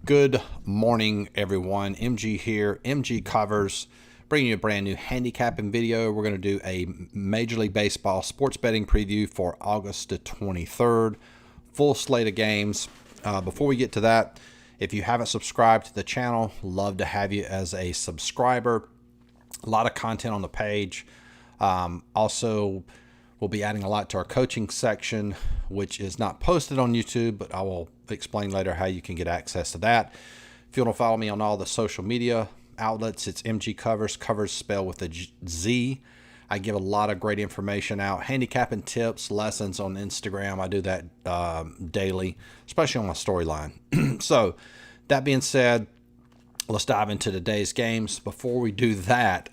Good morning, everyone. MG here, MGCovers, bringing you a brand new handicapping video. We're going to do a Major League Baseball sports betting preview for August the 23rd. Full slate of games. Before we get to that, if you haven't subscribed to the channel, love to have you as a subscriber. A lot of content on the page. Also, we'll be adding a lot to our coaching section, which is not posted on YouTube, but I will explain later how you can get access to that. If you want to follow me on all the social media outlets, it's MGCovers, covers spelled with a Z. I give a lot of great information out, handicapping tips, lessons on Instagram. I do that daily, especially on my storyline. So that being said, let's dive into today's games. Before we do that,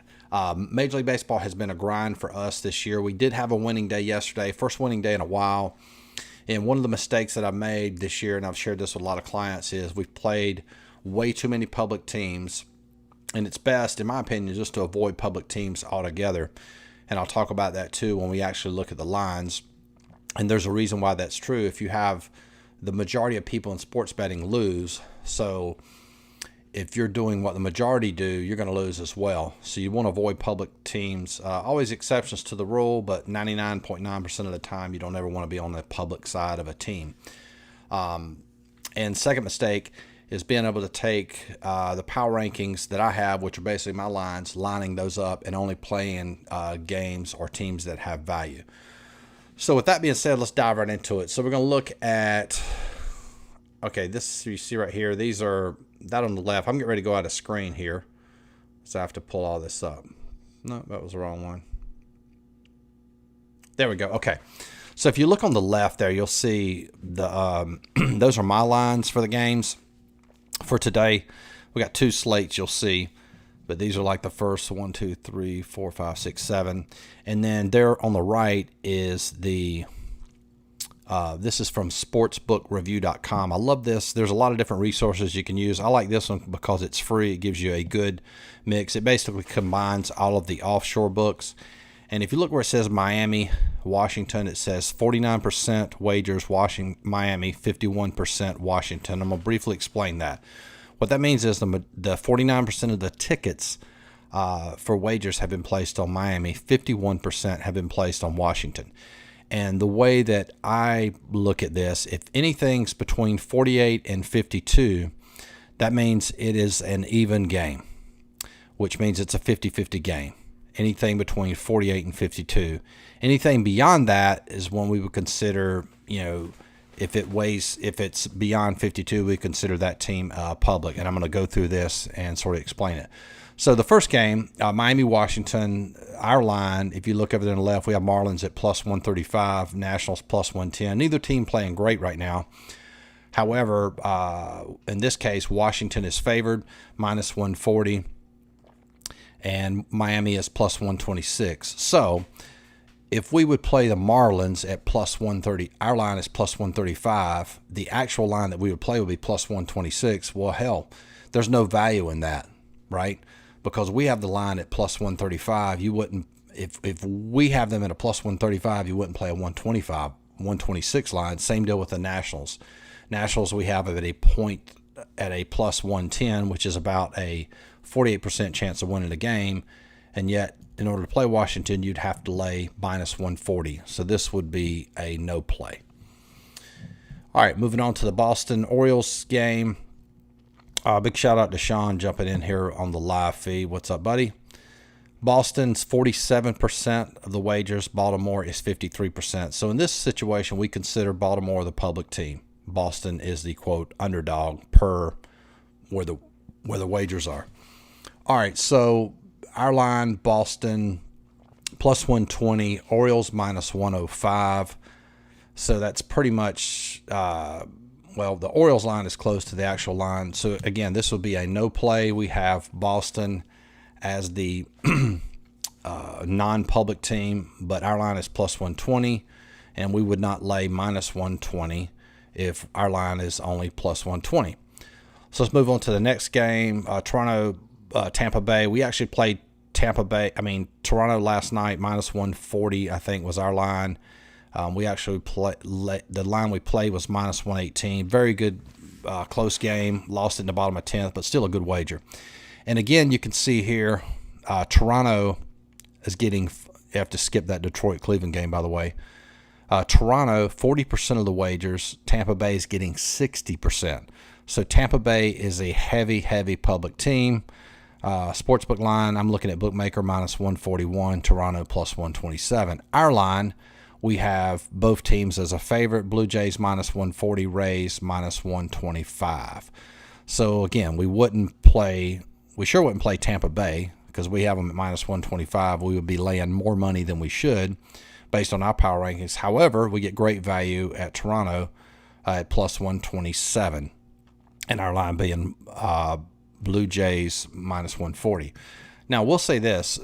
Major League Baseball has been a grind for us this year. We did have a winning day yesterday, first winning day in a while. And one of the mistakes that I made this year, and I've shared this with a lot of clients, is we've played way too many public teams. And it's best, in my opinion, just to avoid public teams altogether. And I'll talk about that too when we actually look at the lines. And there's a reason why that's true. If you have the majority of people in sports betting lose, so if you're doing what the majority do, you're going to lose as well. So you want to avoid public teams. Always exceptions to the rule, but 99.9% of the time, you don't ever want to be on the public side of a team. And second mistake is being able to take the power rankings that I have, which are basically my lines, lining those up and only playing games or teams that have value. So with that being said, let's dive right into it. So we're going to look at, okay, this you see right here, these are that on the left. I'm getting ready to go out of screen here, so I have to pull all this up. No, that was the wrong one. There we go. Okay, so if you look on the left there, you'll see the those are my lines for the games for today. We got two slates, you'll see, but these are like the first 1, 2, 3, 4, 5, 6, 7, and then there on the right is the this is from sportsbookreview.com. I love this. There's a lot of different resources you can use. I like this one because it's free. It gives you a good mix. It basically combines all of the offshore books. And if you look where it says Miami, Washington, it says 49% wagers Miami, 51% Washington. I'm going to briefly explain that. What that means is the 49% of the tickets for wagers have been placed on Miami, 51% have been placed on Washington. And the way that I look at this, if anything's between 48 and 52, that means it is an even game, which means it's a 50-50 game. Anything between 48 and 52. Anything beyond that is when we would consider, if it's beyond 52, we consider that team public. And I'm going to go through this and sort of explain it. So the first game, Miami-Washington, our line, if you look over there on the left, we have Marlins at plus 135, Nationals plus 110. Neither team playing great right now. However, in this case, Washington is favored, minus 140, and Miami is plus 126. So if we would play the Marlins at plus 130, our line is plus 135. The actual line that we would play would be plus 126. Well, hell, there's no value in that, right? Because we have the line at plus 135, you wouldn't, if we have them at a plus 135, you wouldn't play a 125, 126 line. Same deal with the Nationals. Nationals we have at a plus 110, which is about a 48% chance of winning the game. And yet, in order to play Washington, you'd have to lay minus 140. So this would be a no play. All right, moving on to the Boston Orioles game. Big shout out to Sean jumping in here on the live feed. What's up, buddy? Boston's 47% of the wagers. Baltimore is 53%. So in this situation, we consider Baltimore the public team. Boston is the, quote, underdog per where the wagers are. All right, so our line, Boston plus 120, Orioles minus 105. So that's pretty much... the Orioles line is close to the actual line. So, again, this will be a no play. We have Boston as the non-public team, but our line is plus 120, and we would not lay minus 120 if our line is only plus 120. So let's move on to the next game, Toronto, Tampa Bay. We actually played Toronto last night, minus 140, I think, was our line. We actually the line we played was minus 118. Very good close game, lost it in the bottom of 10th, but still a good wager. And again, you can see here, Toronto is getting, you have to skip that Detroit-Cleveland game, by the way. Toronto, 40% of the wagers. Tampa Bay is getting 60%. So Tampa Bay is a heavy, heavy public team. Sportsbook line, I'm looking at bookmaker minus 141, Toronto plus 127. Our line, we have both teams as a favorite. Blue Jays minus 140, Rays minus 125. So again, we sure wouldn't play Tampa Bay because we have them at minus 125. We would be laying more money than we should based on our power rankings. However, we get great value at Toronto at plus 127, and our line being Blue Jays minus 140. Now, we'll say this.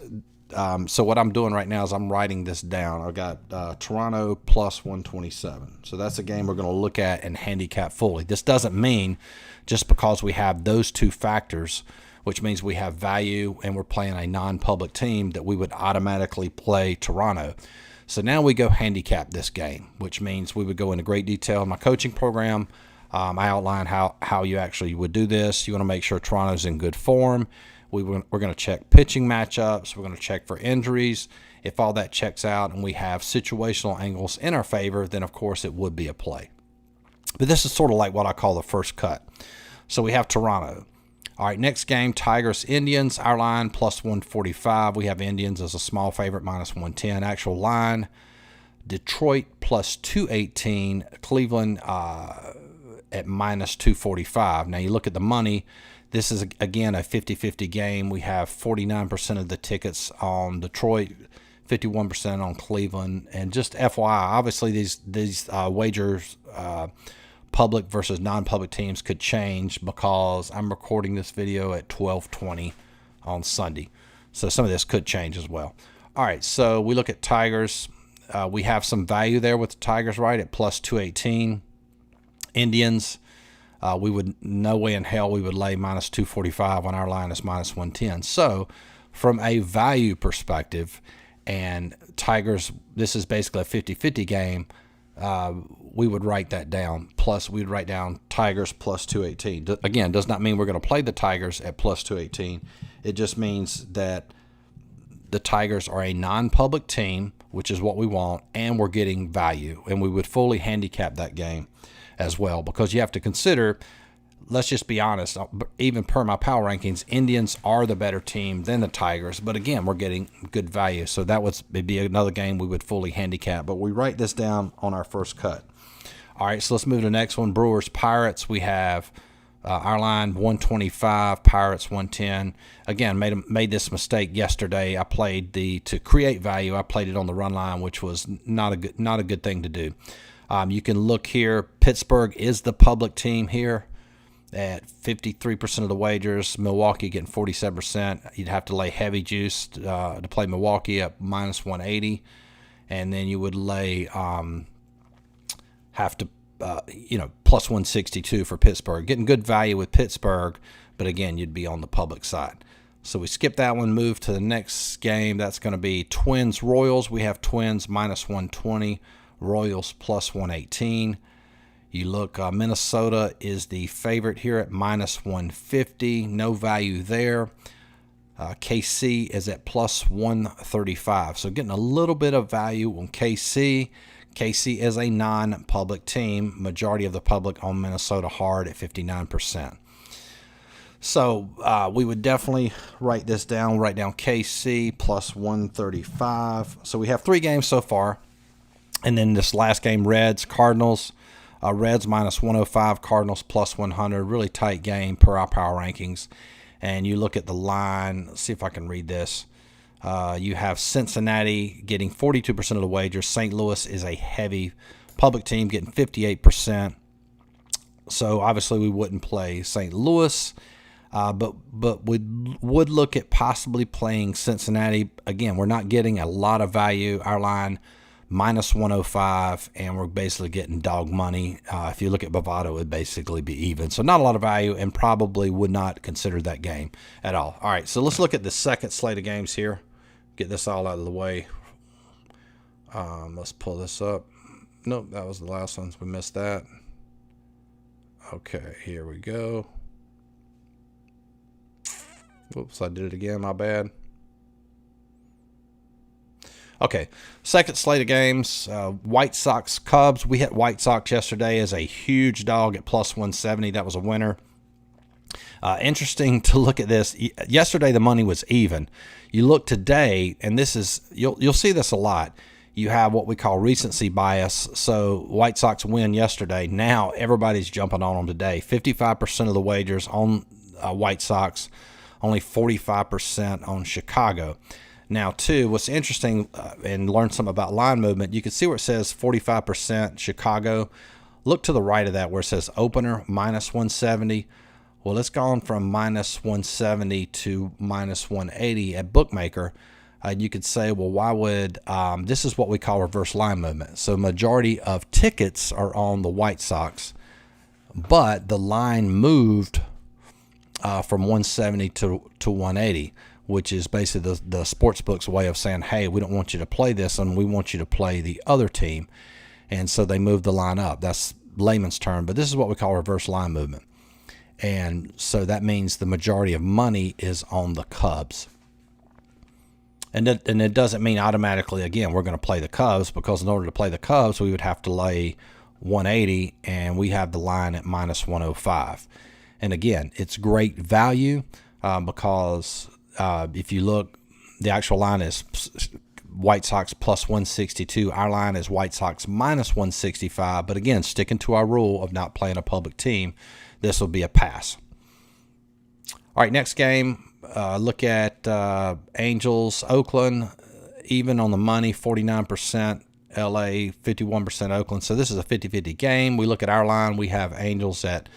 So what I'm doing right now is I'm writing this down. I've got Toronto plus 127. So that's a game we're going to look at and handicap fully. This doesn't mean just because we have those two factors, which means we have value and we're playing a non-public team, that we would automatically play Toronto. So now we go handicap this game, which means we would go into great detail in my coaching program. I outline how you actually would do this. You want to make sure Toronto's in good form. We're going to check pitching matchups. We're going to check for injuries. If all that checks out and we have situational angles in our favor, then of course it would be a play. But this is sort of like what I call the first cut. So we have Toronto. All right, next game, Tigers-Indians. Our line plus 145. We have Indians as a small favorite, minus 110. Actual line, Detroit plus 218. Cleveland at minus 245. Now you look at the money. This is, again, a 50-50 game. We have 49% of the tickets on Detroit, 51% on Cleveland. And just FYI, obviously these wagers, public versus non-public teams, could change because I'm recording this video at 12:20 on Sunday. So some of this could change as well. All right, so we look at Tigers. We have some value there with the Tigers, right, at plus 218. Indians, we would, no way in hell we would lay minus 245 when our line is minus 110. So from a value perspective, and Tigers, this is basically a 50-50 game, we would write that down. Plus, we'd write down Tigers plus 218. Again, does not mean we're going to play the Tigers at plus 218. It just means that the Tigers are a non-public team, which is what we want, and we're getting value. And we would fully handicap that game as well, because you have to consider, let's just be honest, even per my power rankings, Indians are the better team than the Tigers. But again, we're getting good value. So that would be another game we would fully handicap. But we write this down on our first cut. All right, so let's move to the next one. Brewers-Pirates. We have our line 125, Pirates 110. Again, made this mistake yesterday. I played to create value. I played it on the run line, which was not a good thing to do. You can look here. Pittsburgh is the public team here at 53% of the wagers. Milwaukee getting 47%. You'd have to lay heavy juice to play Milwaukee at minus 180, and then you would lay plus 162 for Pittsburgh. Getting good value with Pittsburgh, but again, you'd be on the public side. So we skip that one, move to the next game. That's going to be Twins-Royals. We have Twins minus 120, Royals plus 118. You look, Minnesota is the favorite here at minus 150. No value there. KC is at plus 135. So getting a little bit of value on KC. KC is a non-public team. Majority of the public on Minnesota hard at 59%. So we would definitely write this down. Write down KC plus 135. So we have 3 games so far. And then this last game, Reds-Cardinals. Reds minus 105, Cardinals plus 100. Really tight game per our power rankings. And you look at the line. Let's see if I can read this. You have Cincinnati getting 42% of the wagers. St. Louis is a heavy public team getting 58%. So obviously we wouldn't play St. Louis, but we would look at possibly playing Cincinnati. Again, we're not getting a lot of value. Our line minus 105, and we're basically getting dog money. If you look at Bovado, it would basically be even. So not a lot of value, and probably would not consider that game at all. All right, so let's look at the second slate of games here. Get this all out of the way. Let's pull this up. Nope, that was the last one. We missed that. Okay, here we go. Whoops, I did it again. My bad. Okay, second slate of games. White Sox Cubs. We hit White Sox yesterday as a huge dog at plus 170. That was a winner. Interesting to look at this. Yesterday the money was even. You look today, and this is you'll see this a lot. You have what we call recency bias. So White Sox win yesterday. Now everybody's jumping on them today. 55% of the wagers on White Sox, only 45% on Chicago. Now, too, what's interesting, and learn something about line movement, you can see where it says 45% Chicago. Look to the right of that where it says opener minus 170. Well, it's gone from minus 170 to minus 180 at bookmaker. You could say, well, why would this is what we call reverse line movement. So majority of tickets are on the White Sox, but the line moved from 170 to 180, which is basically the sports book's way of saying, hey, we don't want you to play this and we want you to play the other team. And so they moved the line up. That's layman's term, but this is what we call reverse line movement. And so that means the majority of money is on the Cubs. And it doesn't mean automatically, again, we're going to play the Cubs, because in order to play the Cubs, we would have to lay 180, and we have the line at minus 105. And again, it's great value because if you look, the actual line is White Sox plus 162. Our line is White Sox minus 165. But again, sticking to our rule of not playing a public team, this will be a pass. All right, next game. Look at Angels, Oakland, even on the money, 49%, LA, 51% Oakland. So this is a 50-50 game. We look at our line. We have Angels at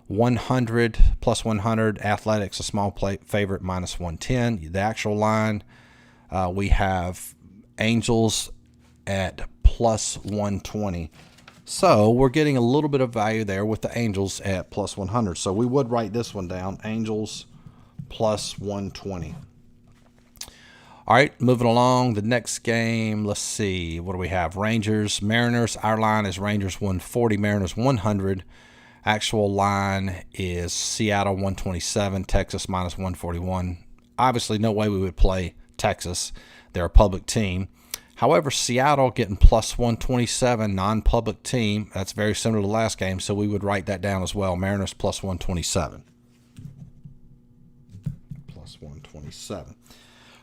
100, plus 100. Athletics, a small favorite, minus 110. The actual line, we have Angels at plus 120. So we're getting a little bit of value there with the Angels at plus 100. So we would write this one down, Angels plus 120. All right, moving along. The next game, let's see. What do we have? Rangers, Mariners. Our line is Rangers 140, Mariners 100. Actual line is Seattle 127, Texas minus 141. Obviously, no way we would play Texas. They're a public team. However, Seattle getting plus 127, non-public team. That's very similar to the last game, so we would write that down as well. Mariners plus 127. Plus 127.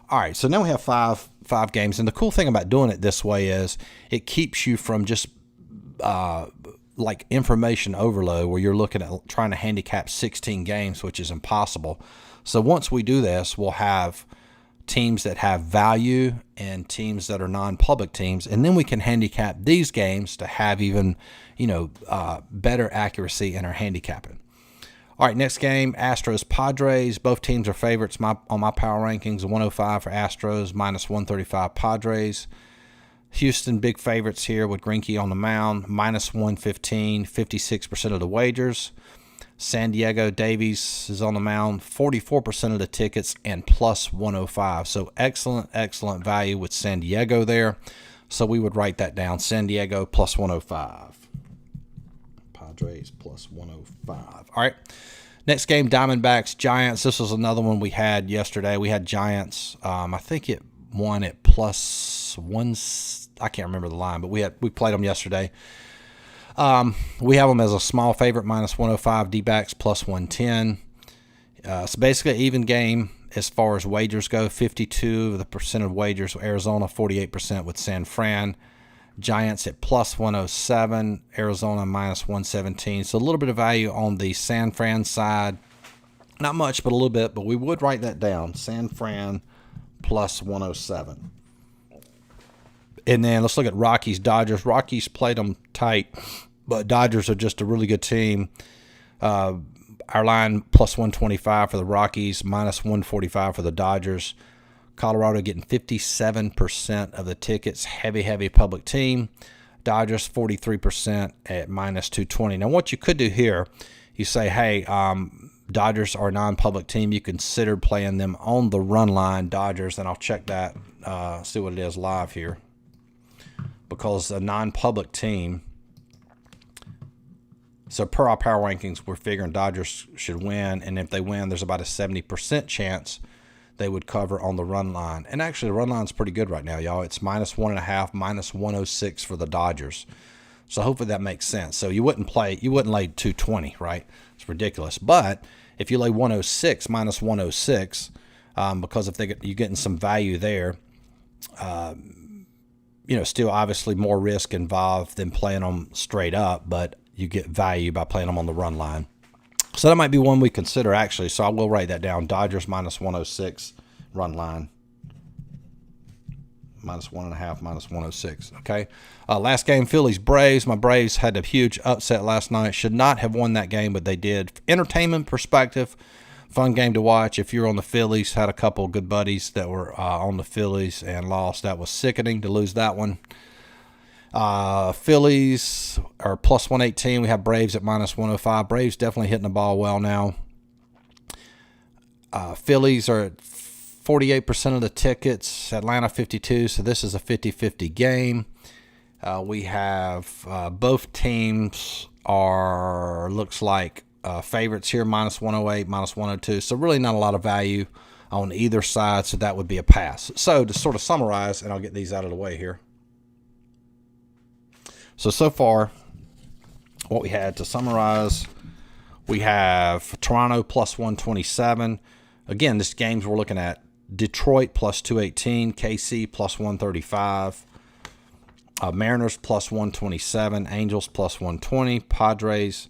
All right, so now we have five games, and the cool thing about doing it this way is it keeps you from just like information overload where you're looking at trying to handicap 16 games, which is impossible. So once we do this, we'll have teams that have value and teams that are non-public teams, and then we can handicap these games to have even, better accuracy in our handicapping. All right, next game, Astros, Padres. Both teams are favorites on my power rankings. 105 for Astros, minus 135 Padres. Houston, big favorites here with Greinke on the mound, minus 115, 56% of the wagers. San Diego, Davies is on the mound, 44% of the tickets, and plus 105. So excellent value with San Diego there. So we would write that down, San Diego plus 105. Padres plus 105. All right. Next game, Diamondbacks, Giants. This was another one we had yesterday. We had Giants. I think it won at plus one. I can't remember the line, but we played them yesterday. We have them as a small favorite, minus 105. D-backs plus 110. So basically even game as far as wagers go. 52% of wagers. Arizona 48% with San Fran. Giants at plus 107. Arizona minus 117. So a little bit of value on the San Fran side. Not much, but a little bit. But we would write that down. San Fran plus 107. And then let's look at Rockies, Dodgers. Rockies played them tight, but Dodgers are just a really good team. Our line plus 125 for the Rockies, minus 145 for the Dodgers. Colorado getting 57% of the tickets. Heavy public team. Dodgers 43% at minus 220. Now, what you could do here, you say, hey, Dodgers are a non-public team. You consider playing them on the run line, Dodgers, and I'll check that, see what it is live here. Because a non-public team, So per our power rankings, we're figuring Dodgers should win, and if they win, there's about a 70% chance they would cover on the run line. And actually, the run line's pretty good right now, y'all. It's -1.5, -106 for the Dodgers. So hopefully that makes sense. So you wouldn't lay 220, right? It's ridiculous. But if you lay 106 -106, because if you're getting some value there, still obviously more risk involved than playing them straight up, but you get value by playing them on the run line. So that might be one we consider, actually. So I will write that down. Dodgers -106 run line. -1.5, -106. Okay. Last game, Phillies Braves. My Braves had a huge upset last night. Should not have won that game, but they did. Entertainment perspective, fun game to watch. If you're on the Phillies, had a couple of good buddies that were on the Phillies and lost. That was sickening to lose that one. Phillies are +118. We have Braves at -105. Braves definitely hitting the ball well now. Phillies are at 48% of the tickets. Atlanta 52. So this is a 50-50 game. We have both teams are looks like favorites here, -108, -102. So really not a lot of value on either side. So that would be a pass. So to sort of summarize, and I'll get these out of the way here. So far, what we had to summarize, we have Toronto +127. Again, this games we're looking at Detroit +218, KC +135, Mariners +127, Angels +120, Padres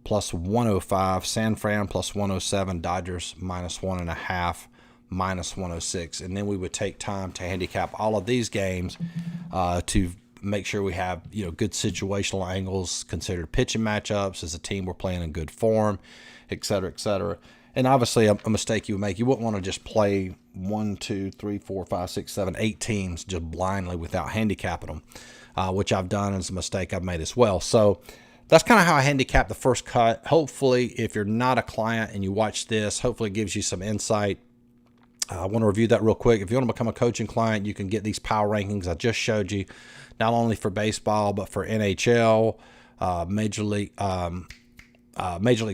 +105, San Fran +107, Dodgers -1.5, -106. And then we would take time to handicap all of these games to make sure we have good situational angles, considered pitching matchups as a team we're playing in good form, et cetera, et cetera. And obviously a mistake you would make, you wouldn't want to just play 1, 2, 3, 4, 5, 6, 7, 8 teams just blindly without handicapping them, which I've done as a mistake I've made as well. So that's kind of how I handicap the first cut. Hopefully, if you're not a client and you watch this, hopefully it gives you some insight. I want to review that real quick. If you want to become a coaching client, you can get these power rankings I just showed you, not only for baseball, but for NHL, Major League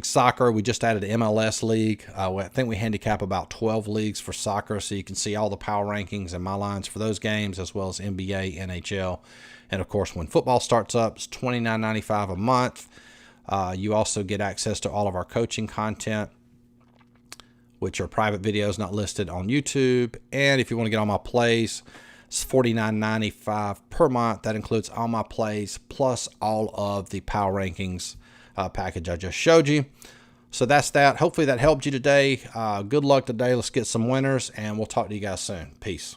Soccer. We just added the MLS League. I think we handicap about 12 leagues for soccer, so you can see all the power rankings and my lines for those games, as well as NBA, NHL. And, of course, when football starts up, it's $29.95 a month. You also get access to all of our coaching content, which are private videos not listed on YouTube. And if you want to get all my plays, it's $49.95 per month. That includes all my plays plus all of the power rankings package I just showed you. So that's that. Hopefully that helped you today. Good luck today. Let's get some winners, and we'll talk to you guys soon. Peace.